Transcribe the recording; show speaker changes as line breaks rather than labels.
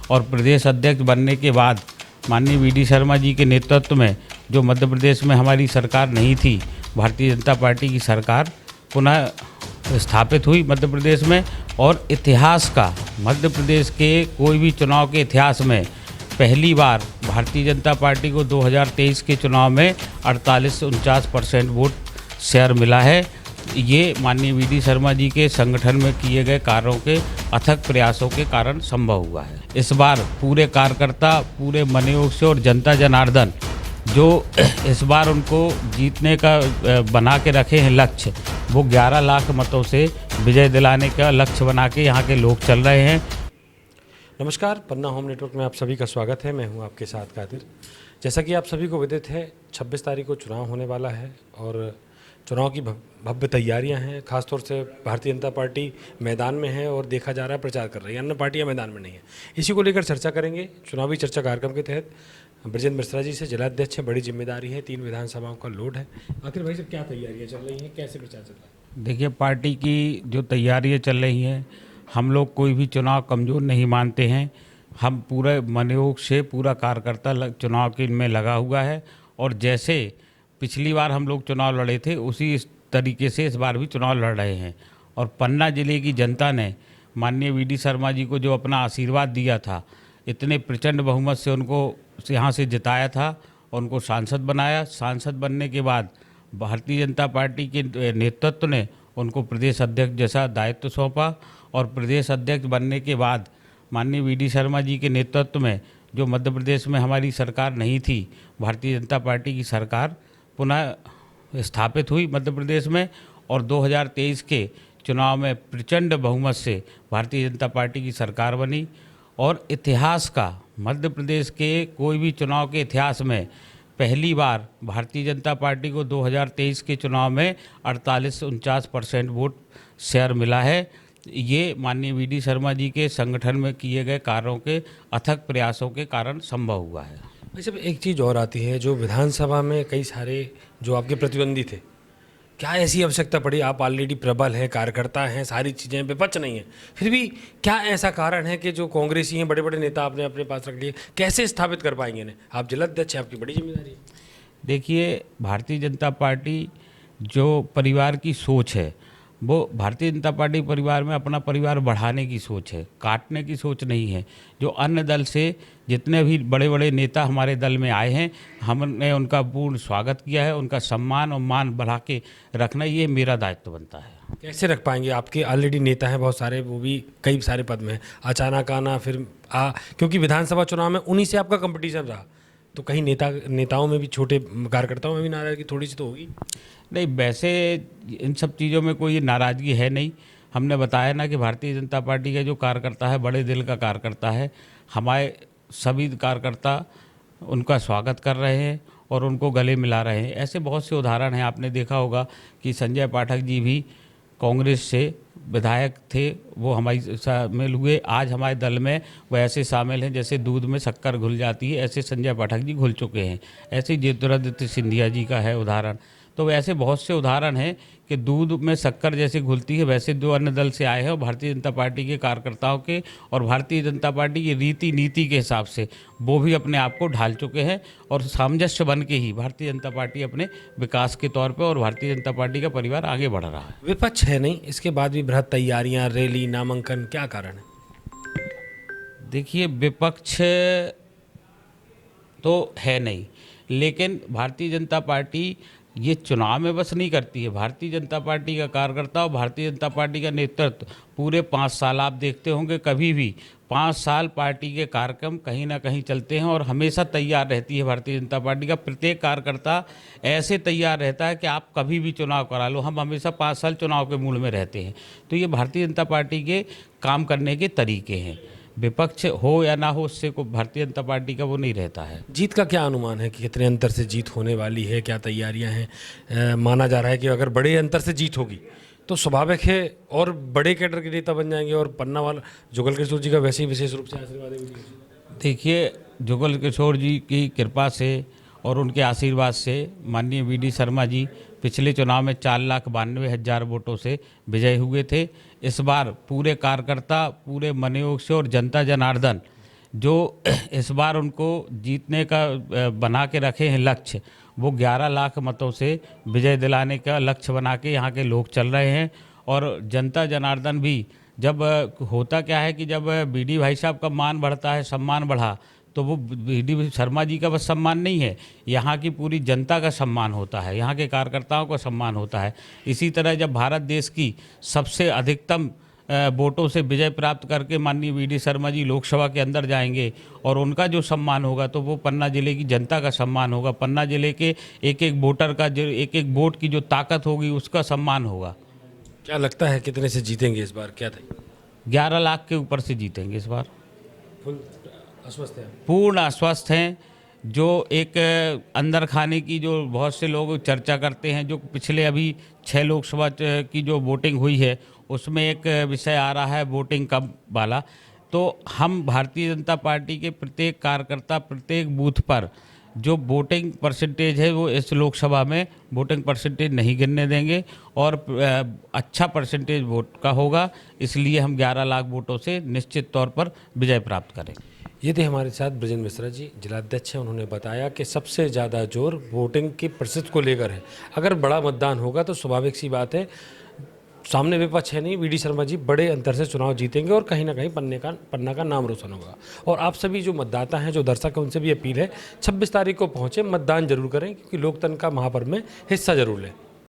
और प्रदेश अध्यक्ष बनने के बाद माननीय वी.डी. शर्मा जी के नेतृत्व में जो मध्य प्रदेश में हमारी सरकार नहीं थी, भारतीय जनता पार्टी की सरकार पुनः स्थापित हुई मध्य प्रदेश में। और इतिहास का मध्य प्रदेश के कोई भी चुनाव के इतिहास में पहली बार भारतीय जनता पार्टी को 2023 के चुनाव में 48-49% वोट शेयर मिला है। ये माननीय वी.डी. शर्मा जी के संगठन में किए गए कार्यों के अथक प्रयासों के कारण संभव हुआ है। इस बार पूरे कार्यकर्ता पूरे मनोयोग से और जनता जनार्दन जो इस बार उनको जीतने का बना के रखे हैं लक्ष्य, वो 11 लाख मतों से विजय दिलाने का लक्ष्य बना के यहाँ के लोग चल रहे हैं।
नमस्कार, पन्ना होम नेटवर्क में आप सभी का स्वागत है। मैं हूं आपके साथ कादिर। जैसा कि आप सभी को विदित है, 26 तारीख को चुनाव होने वाला है और चुनाव की भव्य तैयारियां हैं। खासतौर से भारतीय जनता पार्टी मैदान में है और देखा जा रहा है प्रचार कर रही है, अन्य पार्टियां मैदान में नहीं है। इसी को लेकर चर्चा करेंगे। चुनावी चर्चा कार्यक्रम के तहत बृजेंद्र मिश्रा जी से, जिलाध्यक्ष है, बड़ी जिम्मेदारी है, 3 विधानसभाओं का लोड है। आखिर भाई साहब, क्या तैयारियाँ चल रही हैं, कैसे प्रचार चल रहा है?
देखिए, पार्टी की जो तैयारियाँ चल रही हैं, हम लोग कोई भी चुनाव कमज़ोर नहीं मानते हैं। हम पूरे मनोयोग से पूरा कार्यकर्ता चुनाव के में लगा हुआ है और जैसे पिछली बार हम लोग चुनाव लड़े थे उसी तरीके से इस बार भी चुनाव लड़ रहे हैं। और पन्ना जिले की जनता ने माननीय वी.डी. शर्मा जी को जो अपना आशीर्वाद दिया था, इतने प्रचंड बहुमत से उनको यहाँ से जिताया था, उनको सांसद बनाया। सांसद बनने के बाद भारतीय जनता पार्टी के नेतृत्व ने उनको प्रदेश अध्यक्ष जैसा दायित्व सौंपा और प्रदेश अध्यक्ष बनने के बाद माननीय वी.डी. शर्मा जी के नेतृत्व में जो मध्य प्रदेश में हमारी सरकार नहीं थी, भारतीय जनता पार्टी की सरकार पुनः स्थापित हुई मध्य प्रदेश में। और 2023 के चुनाव में प्रचंड बहुमत से भारतीय जनता पार्टी की सरकार बनी। और इतिहास का मध्य प्रदेश के कोई भी चुनाव के इतिहास में पहली बार भारतीय जनता पार्टी को 2023 के चुनाव में 48-49% वोट शेयर मिला है। ये माननीय वी.डी. शर्मा जी के संगठन में किए गए कार्यों के अथक प्रयासों के कारण संभव हुआ है।
वैसे एक चीज़ और आती है, जो विधानसभा में कई सारे जो आपके प्रतिद्वंदी थे, क्या ऐसी आवश्यकता पड़ी? आप ऑलरेडी प्रबल हैं, कार्यकर्ता हैं, सारी चीज़ें, विपक्ष नहीं है, फिर भी क्या ऐसा कारण है कि जो कांग्रेसी हैं, बड़े बड़े नेता आपने अपने पास रख लिए, कैसे स्थापित कर पाएंगे इन्हें? आप जिलाध्यक्ष हैं, आपकी बड़ी जिम्मेदारी है।
देखिए, भारतीय जनता पार्टी जो परिवार की सोच है, वो भारतीय जनता पार्टी परिवार में अपना परिवार बढ़ाने की सोच है, काटने की सोच नहीं है। जो अन्य दल से जितने भी बड़े बड़े नेता हमारे दल में आए हैं, हमने उनका पूर्ण स्वागत किया है। उनका सम्मान और मान बढ़ा के रखना ये मेरा दायित्व बनता है।
कैसे रख पाएंगे? आपके ऑलरेडी नेता हैं बहुत सारे, वो भी कई सारे पद में, अचानक आना फिर क्योंकि विधानसभा चुनाव में उन्हीं से आपका कंपटीशन रहा, तो कहीं नेताओं में भी, छोटे कार्यकर्ताओं में भी नाराजगी थोड़ी सी तो होगी?
नहीं, वैसे इन सब चीज़ों में कोई नाराज़गी है नहीं। हमने बताया ना कि भारतीय जनता पार्टी का जो कार्यकर्ता है, बड़े दिल का कार्यकर्ता है। हमारे सभी कार्यकर्ता उनका स्वागत कर रहे हैं और उनको गले मिला रहे हैं। ऐसे बहुत से उदाहरण हैं। आपने देखा होगा कि संजय पाठक जी भी कांग्रेस से विधायक थे, वो हमारी शामिल हुए। आज हमारे दल में वो ऐसे शामिल हैं जैसे दूध में शक्कर घुल जाती है, ऐसे संजय पाठक जी घुल चुके हैं। ऐसे ही ज्योतिरादित्य सिंधिया जी का है उदाहरण। तो ऐसे बहुत से उदाहरण हैं कि दूध में शक्कर जैसे घुलती है, वैसे जो अन्य दल से आए हैं और भारतीय जनता पार्टी के कार्यकर्ताओं के और भारतीय जनता पार्टी की रीति नीति के हिसाब से वो भी अपने आप को ढाल चुके हैं और सामंजस्य बन के ही भारतीय जनता पार्टी अपने विकास के तौर पर और भारतीय जनता पार्टी का परिवार आगे बढ़ रहा है।
विपक्ष है नहीं, इसके बाद भी बृहद तैयारियां, रैली, नामांकन, क्या कारण है?
देखिए, विपक्ष तो है नहीं, लेकिन भारतीय जनता पार्टी ये चुनाव में बस नहीं करती है। भारतीय जनता पार्टी का कार्यकर्ता और भारतीय जनता पार्टी का नेतृत्व पूरे 5 साल आप देखते होंगे, कभी भी 5 साल पार्टी के कार्यक्रम कहीं ना कहीं चलते हैं और हमेशा तैयार रहती है भारतीय जनता पार्टी का प्रत्येक कार्यकर्ता। ऐसे तैयार रहता है कि आप कभी भी चुनाव करा लो, हम हमेशा 5 साल चुनाव के मूड में रहते हैं। तो ये भारतीय जनता पार्टी के काम करने के तरीके हैं। विपक्ष हो या ना हो, उससे को भारतीय जनता पार्टी का वो नहीं रहता है।
जीत का क्या अनुमान है कि कितने अंतर से जीत होने वाली है? क्या तैयारियां हैं? माना जा रहा है कि अगर बड़े अंतर से जीत होगी तो स्वाभाविक है और बड़े कैडर के नेता बन जाएंगे और पन्ना वाला जुगल किशोर जी का वैसे ही विशेष रूप से आशीर्वाद है।
देखिए, जुगल किशोर जी की कृपा से और उनके आशीर्वाद से माननीय वी.डी. शर्मा जी पिछले चुनाव में 4,92,000 वोटों से विजयी हुए थे। इस बार पूरे कार्यकर्ता पूरे मनोयोग से और जनता जनार्दन जो इस बार उनको जीतने का बना के रखे हैं लक्ष्य, वो 11 लाख मतों से विजय दिलाने का लक्ष्य बना के यहाँ के लोग चल रहे हैं। और जनता जनार्दन भी जब होता क्या है कि जब बीडी भाई साहब का मान बढ़ता है, सम्मान बढ़ा, तो वो बीडी शर्मा जी का बस सम्मान नहीं है, यहाँ की पूरी जनता का सम्मान होता है, यहाँ के कार्यकर्ताओं का सम्मान होता है। इसी तरह जब भारत देश की सबसे अधिकतम वोटों से विजय प्राप्त करके माननीय बीडी शर्मा जी लोकसभा के अंदर जाएंगे और उनका जो सम्मान होगा तो वो पन्ना जिले की जनता का सम्मान होगा, पन्ना जिले के एक एक वोटर का जो एक एक वोट की जो ताकत होगी उसका सम्मान होगा।
क्या लगता है कितने से जीतेंगे इस बार, क्या था?
11 लाख के ऊपर से जीतेंगे इस बार।
फुल आश्वस्त है?
पूर्ण आश्वस्त हैं। जो एक अंदर खाने की जो बहुत से लोग चर्चा करते हैं, जो पिछले अभी 6 लोकसभा की जो वोटिंग हुई है उसमें एक विषय आ रहा है वोटिंग कम वाला, तो हम भारतीय जनता पार्टी के प्रत्येक कार्यकर्ता प्रत्येक बूथ पर जो वोटिंग परसेंटेज है वो इस लोकसभा में वोटिंग परसेंटेज नहीं गिनने देंगे और अच्छा परसेंटेज वोट का होगा, इसलिए हम 11 लाख वोटों से निश्चित तौर पर विजय प्राप्त करेंगे।
ये थे हमारे साथ ब्रजेंद्र मिश्रा जी, जिलाध्यक्ष हैं। उन्होंने बताया कि सबसे ज़्यादा जोर वोटिंग के प्रतिशत को लेकर है। अगर बड़ा मतदान होगा तो स्वाभाविक सी बात है, सामने विपक्ष है नहीं, बीडी शर्मा जी बड़े अंतर से चुनाव जीतेंगे और कहीं ना कहीं पन्ना का नाम रोशन होगा। और आप सभी जो मतदाता हैं, जो दर्शक हैं, उनसे भी अपील है 26 तारीख को पहुँचे, मतदान जरूर करें, क्योंकि लोकतंत्र का महापर्व में हिस्सा जरूर लें।